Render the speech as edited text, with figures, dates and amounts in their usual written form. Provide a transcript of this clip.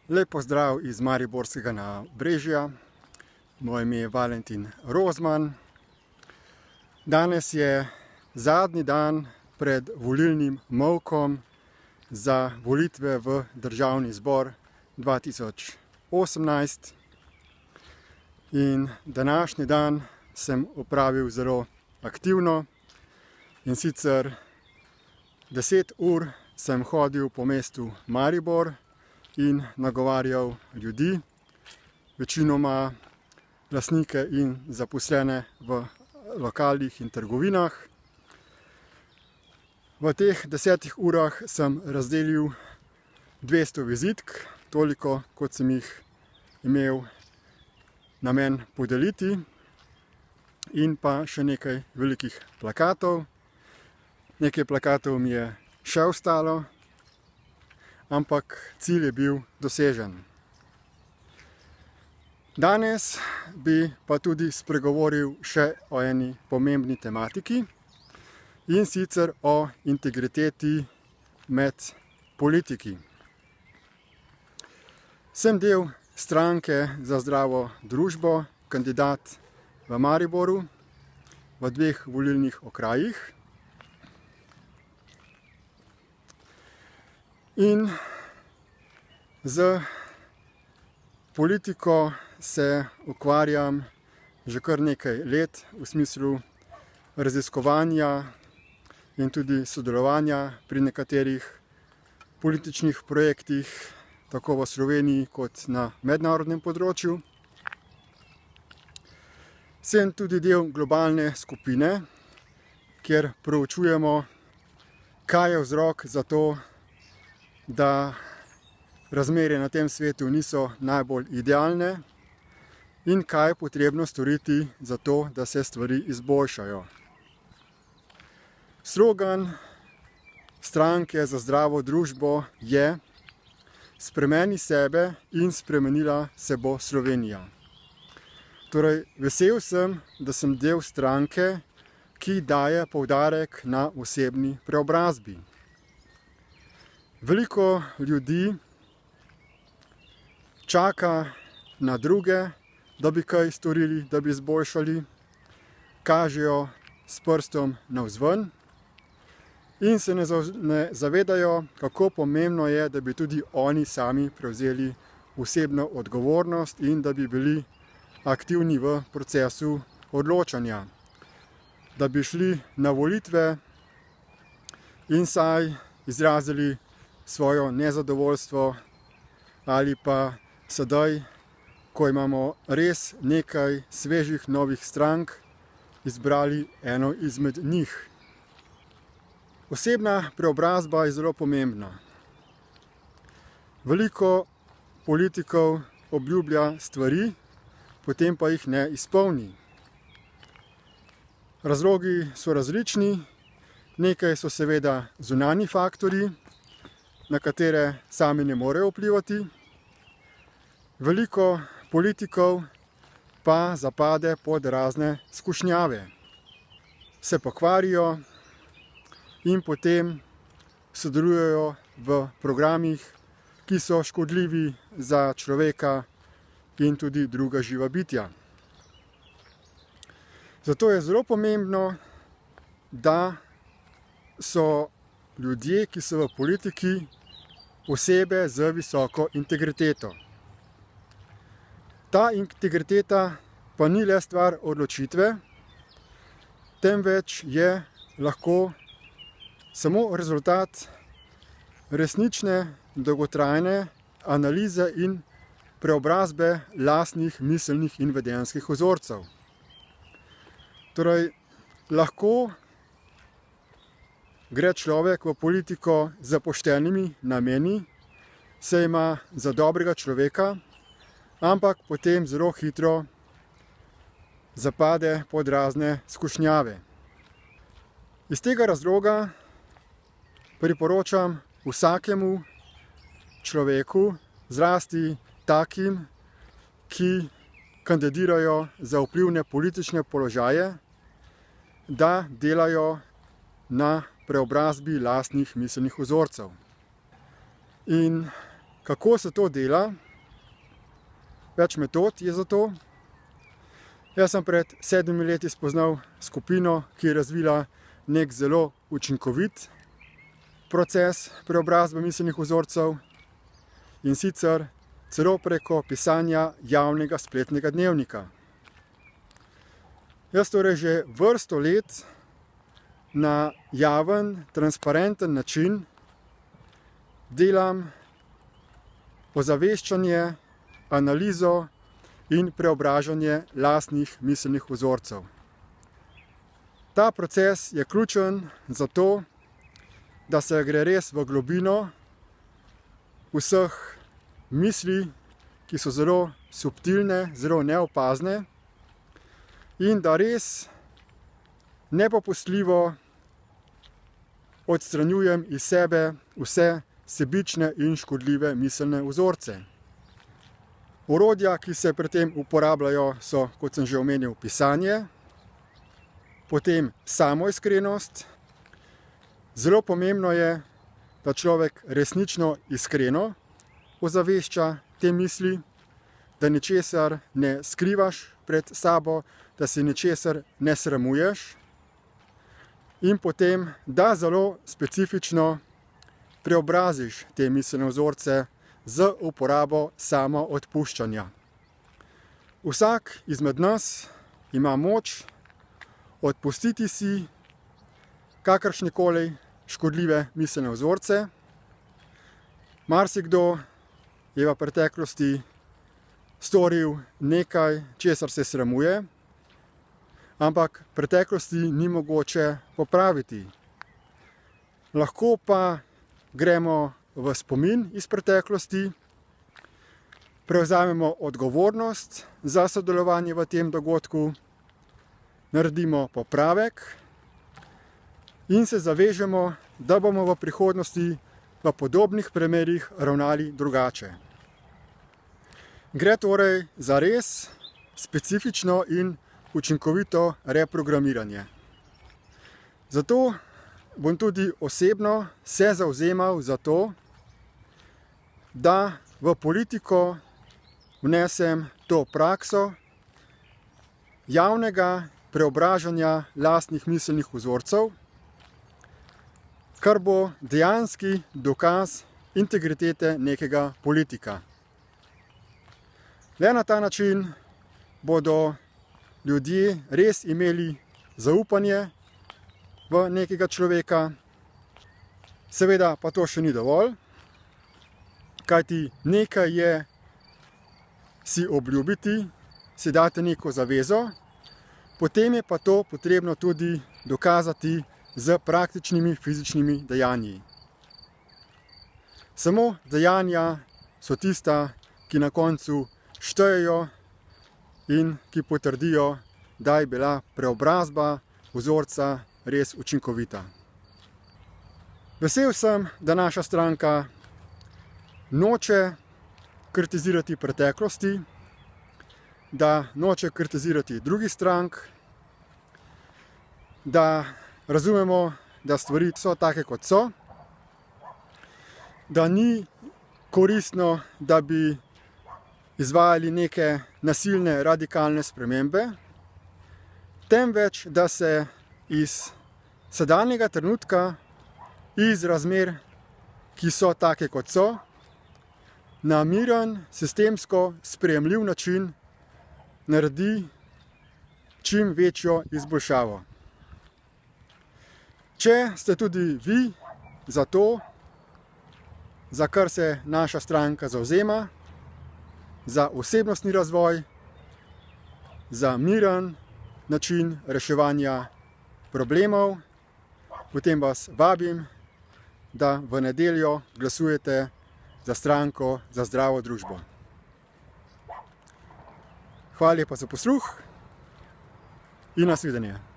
Lep pozdrav iz Mariborskega Nabrežja. Moje ime je Valentin Rozman. Danes je zadnji dan pred volilnim molkom za volitve v Državni zbor 2018. In današnji dan sem opravil zelo aktivno, in sicer 10 ur sem hodil po mestu Maribor in nagovarjal ljudi, večinoma lastnike in zaposlene v lokalih in trgovinah. V teh 10 urah sem razdelil 200 vizitk, toliko kot sem jih imel namen podeliti, in pa še nekaj velikih plakatov. Nekaj plakatov mi je še ostalo, ampak cilj je bil dosežen. Danes bi pa tudi spregovoril še o eni pomembni tematiki, in sicer o integriteti med politiki. Sem del stranke Za zdravo družbo, kandidat v Mariboru v 2 volilnih okrajih. In z politiko se ukvarjam že kar nekaj let, v smislu raziskovanja in tudi sodelovanja pri nekaterih političnih projektih, tako v Sloveniji kot na mednarodnem področju. Sem tudi del globalne skupine, kjer proučujemo, kaj je vzrok za to, da razmere na tem svetu niso najbolj idealne in kaj je potrebno storiti za to, da se stvari izboljšajo. Slogan stranke Za zdravo družbo je: spremeni sebe in spremenila se bo Slovenija. Torej, vesel sem, da sem del stranke, ki daje poudarek na osebni preobrazbi. Veliko ljudi čaka na druge, da bi kaj storili, da bi izboljšali, kažejo s prstom navzven in se ne zavedajo, kako pomembno je, da bi tudi oni sami prevzeli osebno odgovornost in da bi bili aktivni v procesu odločanja. Da bi šli na volitve in saj izrazili svoje nezadovoljstvo, ali pa sedaj, ko imamo res nekaj svežih novih strank, izbrali eno izmed njih. Osebna preobrazba je zelo pomembna. Veliko politikov obljublja stvari, potem pa jih ne izpolni. Razlogi so različni, nekaj so seveda zunanji faktorji, na katere sami ne morejo vplivati. Veliko politikov pa zapade pod razne skušnjave. Se pokvarijo in potem sodelujejo v programih, ki so škodljivi za človeka in tudi druga živa bitja. Zato je zelo pomembno, da so ljudje, ki so v politiki, osebe z visoko integriteto. Ta integriteta pa ni le stvar odločitve, temveč je lahko samo rezultat resnične, dolgotrajne analize in preobrazbe lastnih miselnih in vedenjskih vzorcev. Torej, lahko gre človek v politiko z poštenimi nameni, se ima za dobrega človeka, ampak potem zelo hitro zapade pod razne skušnjave. Iz tega razloga priporočam vsakemu človeku, zlasti takim, ki kandidirajo za vplivne politične položaje, da delajo na preobrazbi lastnih miselnih vzorcev. In kako se to dela. Več metod je za to. Jaz sem pred 7 leti spoznal skupino, ki je razvila nek zelo učinkovit proces preobrazbe miselnih vzorcev, in sicer celo preko pisanja javnega spletnega dnevnika. Jaz torej že vrsto let na javen, transparenten način delam ozaveščanje, analizo in preobražanje lastnih miselnih vzorcev. Ta proces je ključen zato, da se gre res v globino vseh misli, ki so zelo subtilne, zelo neopazne, in da res nepopustljivo odstranjujem iz sebe vse sebične in škodljive miselne vzorce. Orodja, ki se pri tem uporabljajo, so, kot sem že omenil, pisanje, potem samoiskrenost. Zelo pomembno je, da človek resnično iskreno ozavešča te misli, da ničesar ne skrivaš pred sabo, da se ničesar ne sramuješ, in potem, da zelo specifično preobraziš te miselne vzorce z uporabo samoodpuščanja. Vsak izmed nas ima moč odpustiti si kakršnekoli škodljive miselne vzorce. Marsikdo je v preteklosti storil nekaj, česar se sramuje, ampak preteklosti ni mogoče popraviti. Lahko pa gremo v spomin iz preteklosti, prevzamemo odgovornost za sodelovanje v tem dogodku, naredimo popravek in se zavežemo, da bomo v prihodnosti v podobnih primerih ravnali drugače. Gre torej za res specifično in učinkovito reprogramiranje. Zato bom tudi osebno se zavzemal za to, da v politiko vnesem to prakso javnega preobražanja lastnih miselnih vzorcev, kar bo dejanski dokaz integritete nekega politika. Le na ta način bodo ljudje res imeli zaupanje v nekega človeka. Seveda pa to še ni dovolj, kajti nekaj je si obljubiti, si dati neko zavezo, potem je pa to potrebno tudi dokazati z praktičnimi fizičnimi dejanji. Samo dejanja so tista, ki na koncu štejejo in ki potrdijo, da je bila preobrazba vzorca res učinkovita. Vesel sem, da naša stranka noče kritizirati preteklosti, da noče kritizirati drugih strank, da razumemo, da stvari so take, kot so, da ni koristno, da bi izvajali neke nasilne, radikalne spremembe, temveč, da se iz sedanjega trenutka, iz razmer, ki so take, kot so, na miren, sistemsko sprejemljiv način naredi čim večjo izboljšavo. Če ste tudi vi za to, za kar se naša stranka zavzema, za osebnostni razvoj, za miren način reševanja problemov, potem vas vabim, da v nedeljo glasujete za stranko za zdravo družbo. Hvala lepa za posluh in nasvidenje.